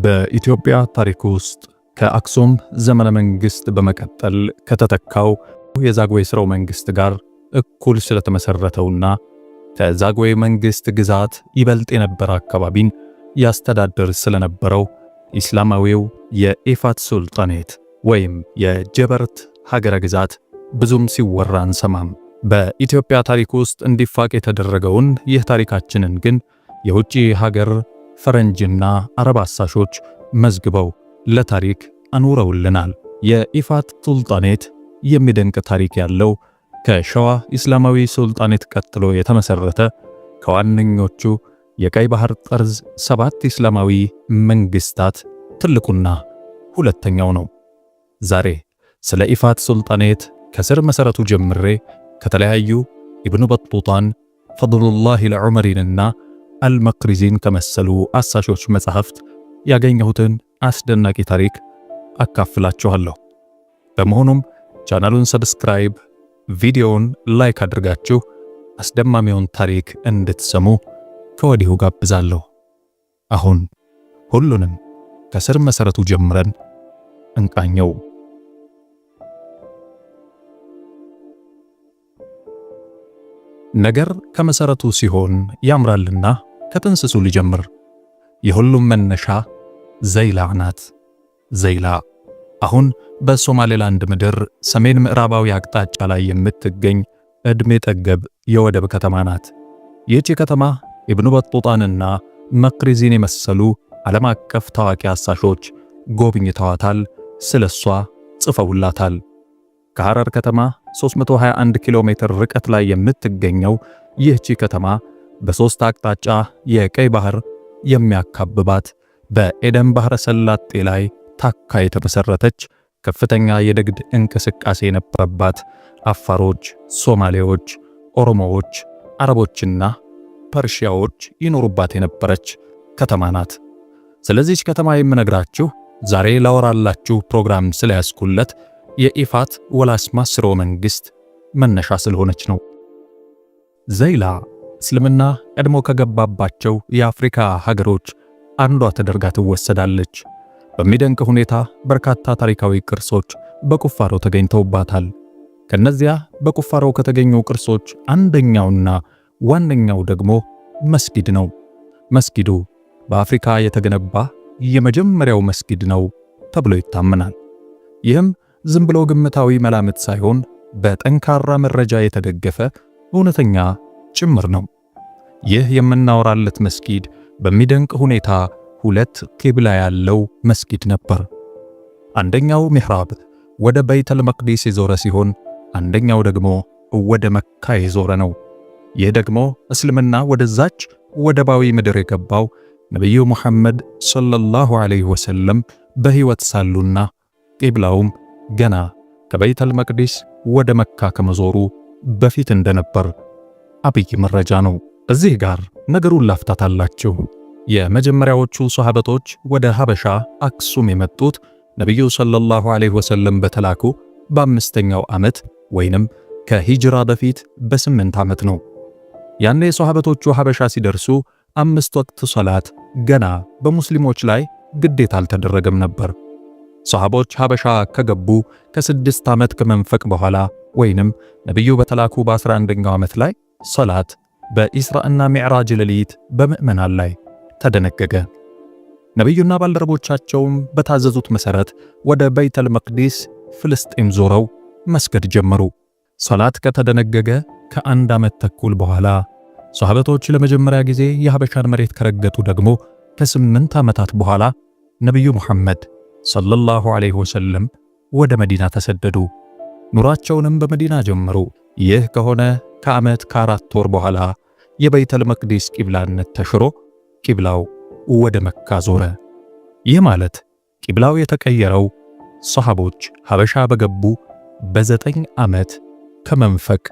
በኢትዮጵያ ታሪክ ውስጥ ከአክሱም ዘመነ መንግስት በመቀጠል ከተተካው የዛግዌ ሥርወ መንግስት ጋር እኩል ስለተመሰረተውና ከዛግዌ መንግስት ግዛት ይበልጥ የነበረ አካባቢን ያስተዳድር ስለነበረው ኢስላማዊው የኢፋት ሱልጣኔት ወይም የጀበርት ሀገረ ግዛት ብዙም ሲወራ አንሰማም። በኢትዮጵያ ታሪክ ውስጥ እንዲፋቅ የተደረገውን ይህ ታሪካችንን ግን የውጪ ሀገር ፈረንጅና አረብ አሳሾች መዝግበው ለታሪክ አኑረውልናል። የኢፋት ሱልጣኔት የሚደንቅ ታሪክ ያለው ከሸዋ ኢስላማዊ ሱልጣኔት ቀጥሎ የተመሰረተ ከዋነኞቹ የቀይ ባህር ጠርዝ 7 ኢስላማዊ መንግስታት ትልቁና ሁለተኛው ነው። ዛሬ ስለ ኢፋት ሱልጣኔት ከስር መሰረቱ ጀምሬ ከተለያዩ ኢብኑ በጡጣን፣ ፈድሉላህ አልዑመሪንና አልመቅሪዚን ከመሰሉ አሳሾች መጻሕፍት ያገኘሁትን አስደናቂ ታሪክ አካፍላችኋለሁ። በመሆኑም ቻናሉን ሰብስክራይብ፣ ቪዲዮውን ላይክ አድርጋችሁ አስደማሚውን ታሪክ እንድትሰሙ ከወዲሁ ጋብዛለሁ። አሁን ሁሉንም ከስር መሰረቱ ጀምረን እንቃኘው። ነገር ከመሰረቱ ሲሆን ያምራልና ከጥንስሱ ልጀምር። የሁሉም መነሻ ዘይላ ናት። ዘይላ አሁን በሶማሌላንድ ምድር ሰሜን ምዕራባዊ አቅጣጫ ላይ የምትገኝ ዕድሜ ጠገብ የወደብ ከተማ ናት። ይህች ከተማ ኢብኑ በጡጣንና መቅሪዚን የመሰሉ ዓለም አቀፍ ታዋቂ አሳሾች ጎብኝተዋታል፣ ስለሷ ጽፈውላታል። ከሐረር ከተማ 321 ኪሎ ሜትር ርቀት ላይ የምትገኘው ይህች ከተማ በሶስት አቅጣጫ የቀይ ባህር የሚያካብባት በኤደን ባህረ ሰላጤ ላይ ታካ የተመሰረተች ከፍተኛ የንግድ እንቅስቃሴ የነበረባት አፋሮች፣ ሶማሌዎች፣ ኦሮሞዎች፣ አረቦችና ፐርሺያዎች ይኖሩባት የነበረች ከተማ ናት። ስለዚህች ከተማ የምነግራችሁ ዛሬ ላወራላችሁ ፕሮግራም ስለያዝኩለት የኢፋት ወላስማ ሥርወ መንግስት መነሻ ስለሆነች ነው። ዘይላ እስልምና ቀድሞ ከገባባቸው የአፍሪካ ሀገሮች አንዷ ተደርጋ ትወሰዳለች። በሚደንቅ ሁኔታ በርካታ ታሪካዊ ቅርሶች በቁፋሮ ተገኝተውባታል። ከነዚያ በቁፋሮ ከተገኙ ቅርሶች አንደኛውና ዋነኛው ደግሞ መስጊድ ነው። መስጊዱ በአፍሪካ የተገነባ የመጀመሪያው መስጊድ ነው ተብሎ ይታመናል። ይህም ዝም ብሎ ግምታዊ መላምት ሳይሆን በጠንካራ መረጃ የተደገፈ እውነተኛ ጭምር ነው። ይህ የምናወራለት መስጊድ በሚደንቅ ሁኔታ 2 ቂብላ ያለው መስጊድ ነበር። አንደኛው ሚህራብ ወደ በይተል መቅዲስ የዞረ ሲሆን አንደኛው ደግሞ ወደ መካ የዞረ ነው። ይህ ደግሞ እስልምና ወደዛች ወደባዊ ምድር የገባው ነብዩ ሙሐመድ ሰለላሁ ዐለይሂ ወሰለም በሕይወት ሳሉና ቂብላውም ገና ከበይተል መቅዲስ ወደ መካ ከመዞሩ በፊት እንደነበር አብይ መረጃ ነው። እዚህ ጋር ነገሩን ላፍታታላችሁ። የመጀመሪያዎቹ ሷሃበቶች ወደ ሀበሻ አክሱም የመጡት ነብዩ ሰለላሁ ዐለይሂ ወሰለም በተላኩ በ5ኛው ዓመት ወይንም ከሂጅራ በፊት በ8 ዓመት ነው። ያኔ ሷሃበቶቹ ሀበሻ ሲደርሱ 5 ወቅት ሶላት ገና በሙስሊሞች ላይ ግዴታ አልተደረገም ነበር። ሷሃቦች ሀበሻ ከገቡ ከ6 ዓመት ከመንፈቅ በኋላ ወይንም ነብዩ በተላኩ በ11ኛው ዓመት ላይ ሶላት በኢስራእና ሚዕራጅ ሌሊት በምእመናን ላይ ተደነገገ። ነብዩና ባልደረቦቻቸውም በታዘዙት መሰረት ወደ በይተል መቅዲስ ፍልስጤም ዞረው መስገድ ጀመሩ። ሶላት ከተደነገገ ከ1 ዓመት ተኩል በኋላ ሷሃበቶች ለመጀመሪያ ጊዜ የሀበሻን መሬት ከረገጡ ደግሞ ከ8 ዓመታት በኋላ ነብዩ ሙሐመድ ሰለላሁ ዐለይሂ ወሰለም ወደ መዲና ተሰደዱ። ኑራቸውንም በመዲና ጀመሩ። ይህ ከሆነ ከዓመት ከ4 ወር በኋላ የበይተል መቅዲስ ቂብላነት ተሽሮ ቂብላው ወደ መካ ዞረ። ይህ ማለት ቂብላው የተቀየረው ሷሃቦች ሀበሻ በገቡ በ9 ዓመት ከመንፈቅ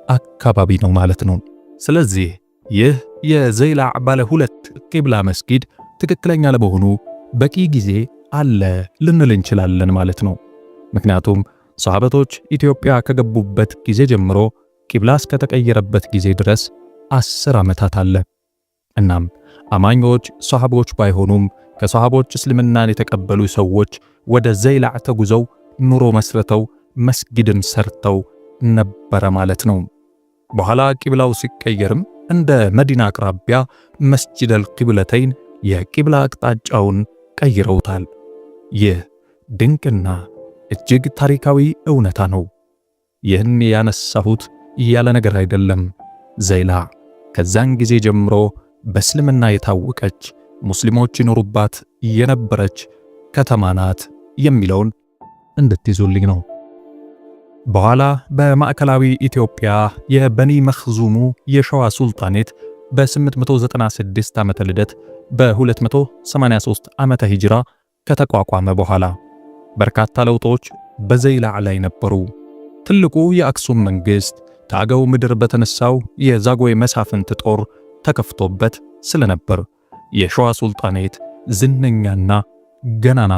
አካባቢ ነው ማለት ነው። ስለዚህ ይህ የዘይላ ባለ 2 ቂብላ መስጊድ ትክክለኛ ለመሆኑ በቂ ጊዜ አለ ልንል እንችላለን ማለት ነው። ምክንያቱም ሷሃበቶች ኢትዮጵያ ከገቡበት ጊዜ ጀምሮ ቂብላ እስከተቀየረበት ጊዜ ድረስ 10 ዓመታት አለ። እናም አማኞች ሷሃቦች ባይሆኑም ከሰሃቦች እስልምናን የተቀበሉ ሰዎች ወደ ዘይላዕ ተጉዘው ኑሮ መስርተው መስጊድን ሰርተው ነበረ ማለት ነው። በኋላ ቂብላው ሲቀየርም እንደ መዲና አቅራቢያ መስጂደል ቂብለተይን የቂብላ አቅጣጫውን ቀይረውታል። ይህ ድንቅና እጅግ ታሪካዊ እውነታ ነው። ይህን ያነሳሁት ያለ ነገር አይደለም። ዘይላዕ ከዛን ጊዜ ጀምሮ በእስልምና የታወቀች ሙስሊሞች ይኖሩባት የነበረች ከተማ ናት የሚለውን እንድትይዙልኝ ነው። በኋላ በማዕከላዊ ኢትዮጵያ የበኒ መኽዙሙ የሸዋ ሱልጣኔት በ896 ዓመተ ልደት በ283 ዓመተ ሂጅራ ከተቋቋመ በኋላ በርካታ ለውጦች በዘይላዕ ላይ ነበሩ። ትልቁ የአክሱም መንግስት ከአገው ምድር በተነሳው የዛጎይ መሳፍንት ጦር ተከፍቶበት ስለነበር የሸዋ ሱልጣኔት ዝነኛና ገናና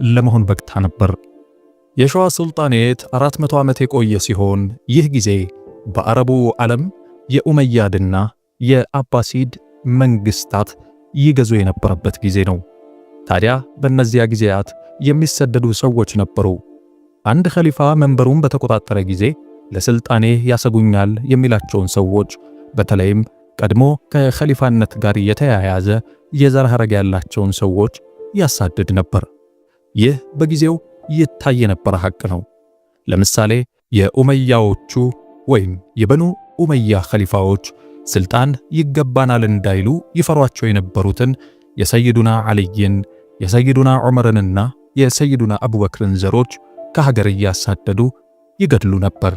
ለመሆን በቅታ ነበር። የሸዋ ሱልጣኔት 400 ዓመት የቆየ ሲሆን ይህ ጊዜ በአረቡ ዓለም የኡመያድና የአባሲድ መንግስታት ይገዙ የነበረበት ጊዜ ነው። ታዲያ በእነዚያ ጊዜያት የሚሰደዱ ሰዎች ነበሩ። አንድ ኸሊፋ መንበሩን በተቆጣጠረ ጊዜ ለስልጣኔ ያሰጉኛል የሚላቸውን ሰዎች በተለይም ቀድሞ ከኸሊፋነት ጋር የተያያዘ የዘር ሐረግ ያላቸውን ሰዎች ያሳድድ ነበር። ይህ በጊዜው ይታይ የነበረ ሐቅ ነው። ለምሳሌ የኡመያዎቹ ወይም የበኑ ኡመያ ኸሊፋዎች ስልጣን ይገባናል እንዳይሉ ይፈሯቸው የነበሩትን የሰይዱና ዓልይን፣ የሰይዱና ዑመርንና የሰይዱና አቡበክርን ዘሮች ከሀገር እያሳደዱ ይገድሉ ነበር።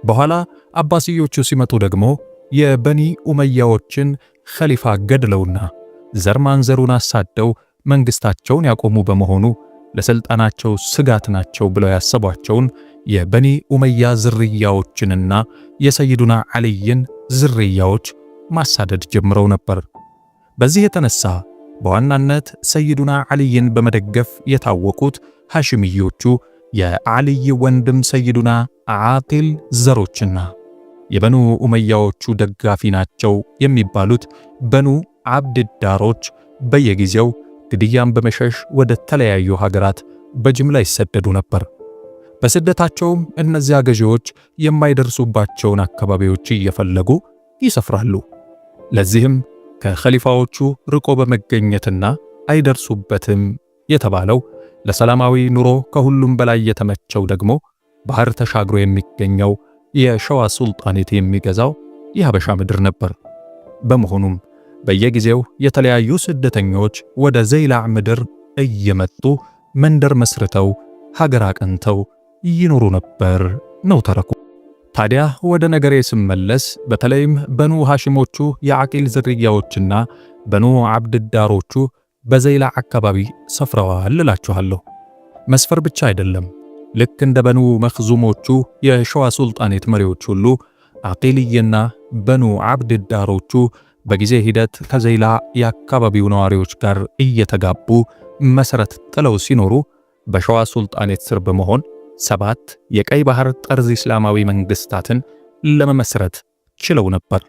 በኋላ አባሲዮቹ ሲመጡ ደግሞ የበኒ ኡመያዎችን ኸሊፋ ገድለውና ዘር ማንዘሩን አሳደው መንግስታቸውን ያቆሙ በመሆኑ ለስልጣናቸው ስጋት ናቸው ብለው ያሰቧቸውን የበኒ ኡመያ ዝርያዎችንና የሰይዱና ዓልይን ዝርያዎች ማሳደድ ጀምረው ነበር። በዚህ የተነሳ በዋናነት ሰይዱና ዓልይን በመደገፍ የታወቁት ሐሽሚዮቹ የዓልይ ወንድም ሰይዱና ዓቂል ዘሮችና የበኑ ኡመያዎቹ ደጋፊ ናቸው የሚባሉት በኑ ዓብድዳሮች በየጊዜው ግድያን በመሸሽ ወደ ተለያዩ ሀገራት በጅምላ ይሰደዱ ነበር። በስደታቸውም እነዚያ ገዢዎች የማይደርሱባቸውን አካባቢዎች እየፈለጉ ይሰፍራሉ። ለዚህም ከኸሊፋዎቹ ርቆ በመገኘትና አይደርሱበትም የተባለው ለሰላማዊ ኑሮ ከሁሉም በላይ የተመቸው ደግሞ ባህር ተሻግሮ የሚገኘው የሸዋ ሱልጣኔት የሚገዛው የሀበሻ ምድር ነበር። በመሆኑም በየጊዜው የተለያዩ ስደተኞች ወደ ዘይላዕ ምድር እየመጡ መንደር መስርተው ሀገር አቅንተው ይኖሩ ነበር ነው ተረኩ። ታዲያ ወደ ነገሬ ስመለስ በተለይም በኑ ሐሽሞቹ የዓቂል ዝርያዎችና በኑ ዓብድዳሮቹ በዘይላዕ አካባቢ ሰፍረዋል እላችኋለሁ። መስፈር ብቻ አይደለም። ልክ እንደ በኑ መኽዙሞቹ የሸዋ ሱልጣኔት መሪዎች ሁሉ ዓቂልይና በኑ ዓብድዳሮቹ በጊዜ ሂደት ከዘይላዕ የአካባቢው ነዋሪዎች ጋር እየተጋቡ መሰረት ጥለው ሲኖሩ በሸዋ ሱልጣኔት ስር በመሆን 7 የቀይ ባህር ጠርዝ እስላማዊ መንግስታትን ለመመስረት ችለው ነበር።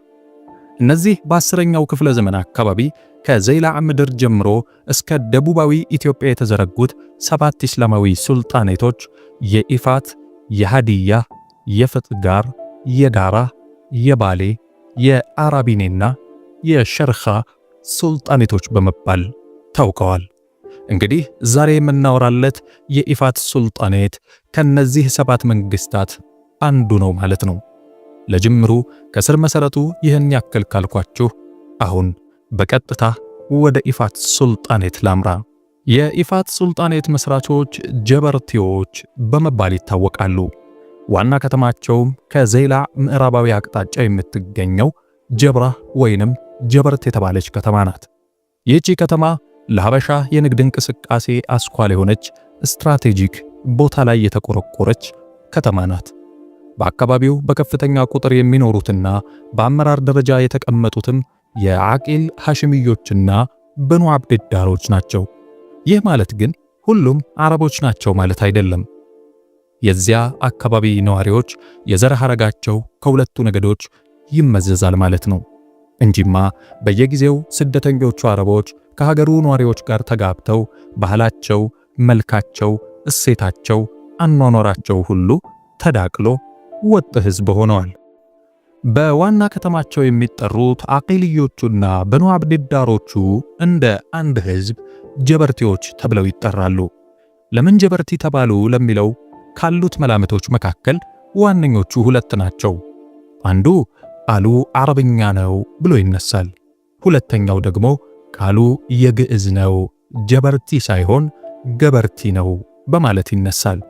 እነዚህ በ10ኛው ክፍለ ዘመን አካባቢ ከዘይላዕ ምድር ጀምሮ እስከ ደቡባዊ ኢትዮጵያ የተዘረጉት 7 እስላማዊ ሱልጣኔቶች የኢፋት፣ የሃዲያ፣ የፍጥጋር፣ የዳራ፣ የባሌ፣ የአራቢኔና የሸርኻ ሱልጣኔቶች በመባል ታውቀዋል። እንግዲህ ዛሬ የምናወራለት የኢፋት ሱልጣኔት ከነዚህ 7 መንግስታት አንዱ ነው ማለት ነው። ለጅምሩ ከስር መሰረቱ ይህን ያክል ካልኳችሁ አሁን በቀጥታ ወደ ኢፋት ሱልጣኔት ላምራ። የኢፋት ሱልጣኔት መስራቾች ጀበርቲዎች በመባል ይታወቃሉ። ዋና ከተማቸውም ከዘይላዕ ምዕራባዊ አቅጣጫ የምትገኘው ጀብራ ወይንም ጀበርት የተባለች ከተማ ናት። ይህቺ ከተማ ለሐበሻ የንግድ እንቅስቃሴ አስኳል የሆነች ስትራቴጂክ ቦታ ላይ የተቆረቆረች ከተማ ናት። በአካባቢው በከፍተኛ ቁጥር የሚኖሩትና በአመራር ደረጃ የተቀመጡትም የዓቂል ሐሽሚዮችና በኑ ዓብድዳሮች ናቸው። ይህ ማለት ግን ሁሉም አረቦች ናቸው ማለት አይደለም። የዚያ አካባቢ ነዋሪዎች የዘር ሐረጋቸው ከሁለቱ ነገዶች ይመዘዛል ማለት ነው። እንጂማ በየጊዜው ስደተኞቹ አረቦች ከሀገሩ ነዋሪዎች ጋር ተጋብተው ባህላቸው፣ መልካቸው፣ እሴታቸው፣ አኗኗራቸው ሁሉ ተዳቅሎ ወጥ ሕዝብ ሆነዋል። በዋና ከተማቸው የሚጠሩት አቂልዮቹና በኑ አብድዳሮቹ እንደ አንድ ሕዝብ ጀበርቲዎች ተብለው ይጠራሉ። ለምን ጀበርቲ ተባሉ ለሚለው ካሉት መላምቶች መካከል ዋነኞቹ ሁለት ናቸው። አንዱ ቃሉ አረብኛ ነው ብሎ ይነሳል። ሁለተኛው ደግሞ ቃሉ የግዕዝ ነው፣ ጀበርቲ ሳይሆን ገበርቲ ነው በማለት ይነሳል።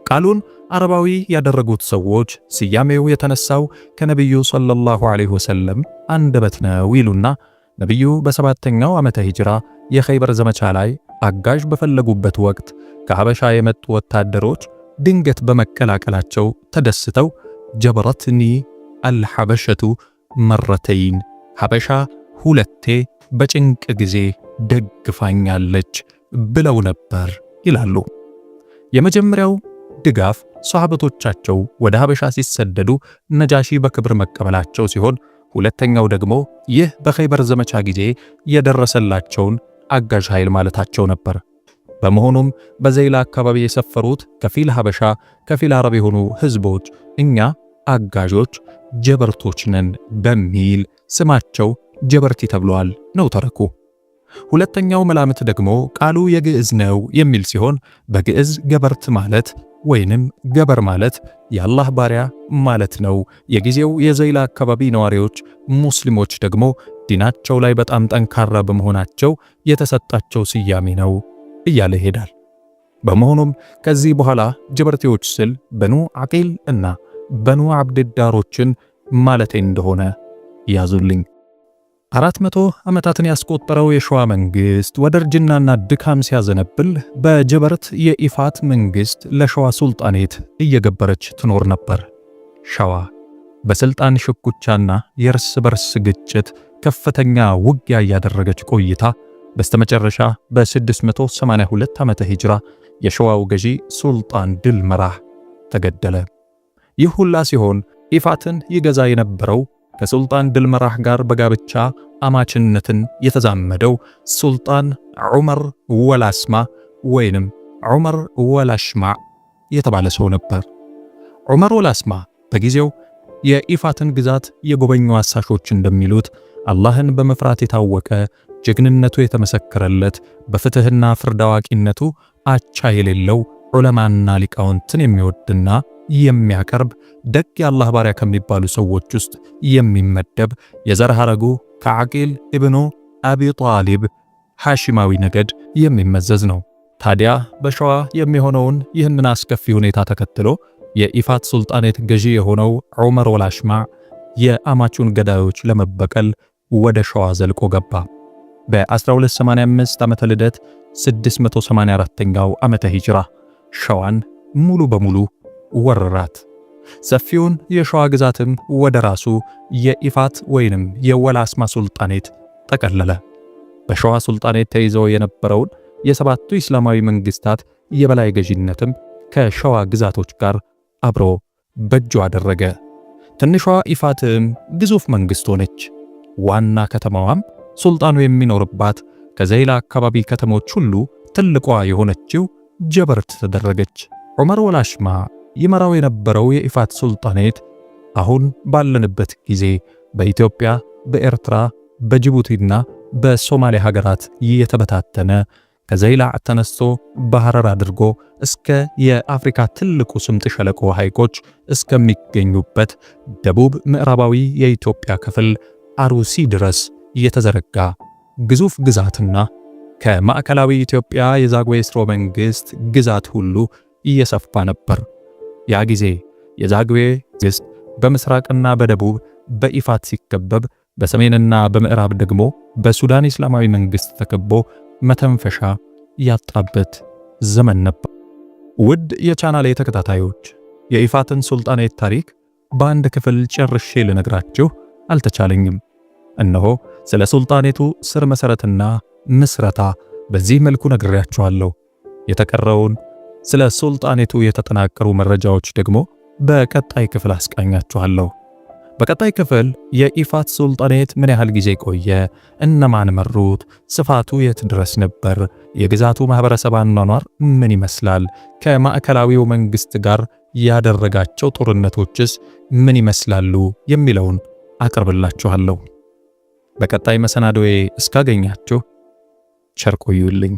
ቃሉን አረባዊ ያደረጉት ሰዎች ስያሜው የተነሳው ከነቢዩ ሰለላሁ ዐለይሂ ወሰለም አንደበት ነው ይሉና ነቢዩ በሰባተኛው ዓመተ ሂጅራ የኸይበር ዘመቻ ላይ አጋዥ በፈለጉበት ወቅት ከሐበሻ የመጡ ወታደሮች ድንገት በመቀላቀላቸው ተደስተው ጀበረትኒ አልሐበሸቱ መረተይን፣ ሐበሻ ሁለቴ በጭንቅ ጊዜ ደግፋኛለች ብለው ነበር ይላሉ። የመጀመሪያው ድጋፍ ሷሃበቶቻቸው ወደ ሐበሻ ሲሰደዱ ነጃሺ በክብር መቀበላቸው ሲሆን፣ ሁለተኛው ደግሞ ይህ በኸይበር ዘመቻ ጊዜ የደረሰላቸውን አጋዥ ኃይል ማለታቸው ነበር። በመሆኑም በዘይላ አካባቢ የሰፈሩት ከፊል ሐበሻ ከፊል አረብ የሆኑ ሕዝቦች እኛ አጋዦች ጀበርቶች ነን በሚል ስማቸው ጀበርቲ ተብሏል ነው ተረኩ። ሁለተኛው መላምት ደግሞ ቃሉ የግዕዝ ነው የሚል ሲሆን በግዕዝ ገበርት ማለት ወይንም ገበር ማለት የአላህ ባሪያ ማለት ነው። የጊዜው የዘይላ አካባቢ ነዋሪዎች ሙስሊሞች ደግሞ ዲናቸው ላይ በጣም ጠንካራ በመሆናቸው የተሰጣቸው ስያሜ ነው እያለ ይሄዳል። በመሆኑም ከዚህ በኋላ ጀበርቴዎች ስል በኑ አቂል እና በኑ አብድዳሮችን ማለቴ እንደሆነ ያዙልኝ። 400 ዓመታትን ያስቆጠረው የሸዋ መንግስት ወደ እርጅናና ድካም ሲያዘነብል በጀበርት የኢፋት መንግስት ለሸዋ ሱልጣኔት እየገበረች ትኖር ነበር። ሸዋ በስልጣን ሽኩቻና የእርስ በርስ ግጭት ከፍተኛ ውጊያ ያደረገች ቆይታ በስተመጨረሻ በ682 ዓመተ ሂጅራ የሸዋው ገዢ ሱልጣን ድል መራህ ተገደለ። ይህ ሁላ ሲሆን ኢፋትን ይገዛ የነበረው ከሱልጣን ድል መራህ ጋር በጋብቻ አማችነትን የተዛመደው ሱልጣን ዑመር ወላስማ ወይንም ዑመር ወላሽማ የተባለ ሰው ነበር። ዑመር ወላስማ በጊዜው የኢፋትን ግዛት የጎበኙ አሳሾች እንደሚሉት አላህን በመፍራት የታወቀ ጀግንነቱ የተመሰከረለት በፍትህና ፍርድ አዋቂነቱ አቻ የሌለው ዑለማና ሊቃውንትን የሚወድና የሚያቀርብ ደግ የአላህ ባሪያ ከሚባሉ ሰዎች ውስጥ የሚመደብ የዘር ሐረጉ ከዓቂል ኢብኑ አቢ ጣሊብ ሐሺማዊ ነገድ የሚመዘዝ ነው። ታዲያ በሸዋ የሚሆነውን ይህንን አስከፊ ሁኔታ ተከትሎ የኢፋት ሱልጣኔት ገዢ የሆነው ዑመር ወላሽማ የአማቹን ገዳዮች ለመበቀል ወደ ሸዋ ዘልቆ ገባ። በ1285 ዓመተ ልደት 684ኛው ዓመተ ሂጅራ ሸዋን ሙሉ በሙሉ ወረራት። ሰፊውን የሸዋ ግዛትም ወደ ራሱ የኢፋት ወይንም የወላስማ ሱልጣኔት ጠቀለለ። በሸዋ ሱልጣኔት ተይዘው የነበረውን የሰባቱ እስላማዊ መንግስታት የበላይ ገዢነትም ከሸዋ ግዛቶች ጋር አብሮ በእጁ አደረገ። ትንሿ ኢፋትም ግዙፍ መንግስት ሆነች። ዋና ከተማዋም ሱልጣኑ የሚኖርባት ከዘይላ አካባቢ ከተሞች ሁሉ ትልቋ የሆነችው ጀበርት ተደረገች። ዑመር ወላሽማ ይመራው የነበረው የኢፋት ሱልጣኔት አሁን ባለንበት ጊዜ በኢትዮጵያ፣ በኤርትራ፣ በጅቡቲና በሶማሊያ ሀገራት የተበታተነ ከዘይላ ተነስቶ ባህረር አድርጎ እስከ የአፍሪካ ትልቁ ስምጥ ሸለቆ ሐይቆች እስከሚገኙበት ደቡብ ምዕራባዊ የኢትዮጵያ ክፍል አሩሲ ድረስ የተዘረጋ ግዙፍ ግዛትና ከማዕከላዊ ኢትዮጵያ የዛግዌ ሥርወ መንግስት ግዛት ሁሉ እየሰፋ ነበር። ያ ጊዜ የዛግዌ መንግስት በምስራቅና በደቡብ በኢፋት ሲከበብ፣ በሰሜንና በምዕራብ ደግሞ በሱዳን እስላማዊ መንግስት ተከቦ መተንፈሻ ያጣበት ዘመን ነበር። ውድ የቻናሌ ተከታታዮች የኢፋትን ሱልጣኔት ታሪክ በአንድ ክፍል ጨርሼ ልነግራችሁ አልተቻለኝም። እነሆ ስለ ሱልጣኔቱ ስር መሰረትና ምስረታ በዚህ መልኩ ነግሬያችኋለሁ። የተቀረውን ስለ ሱልጣኔቱ የተጠናቀሩ መረጃዎች ደግሞ በቀጣይ ክፍል አስቃኛችኋለሁ። በቀጣይ ክፍል የኢፋት ሱልጣኔት ምን ያህል ጊዜ ቆየ? እነማን መሩት? ስፋቱ የት ድረስ ነበር? የግዛቱ ማህበረሰብ አኗኗር ምን ይመስላል? ከማዕከላዊው መንግስት ጋር ያደረጋቸው ጦርነቶችስ ምን ይመስላሉ? የሚለውን አቀርብላችኋለሁ። በቀጣይ መሰናዶዬ እስካገኛችሁ ቸር ቆዩልኝ።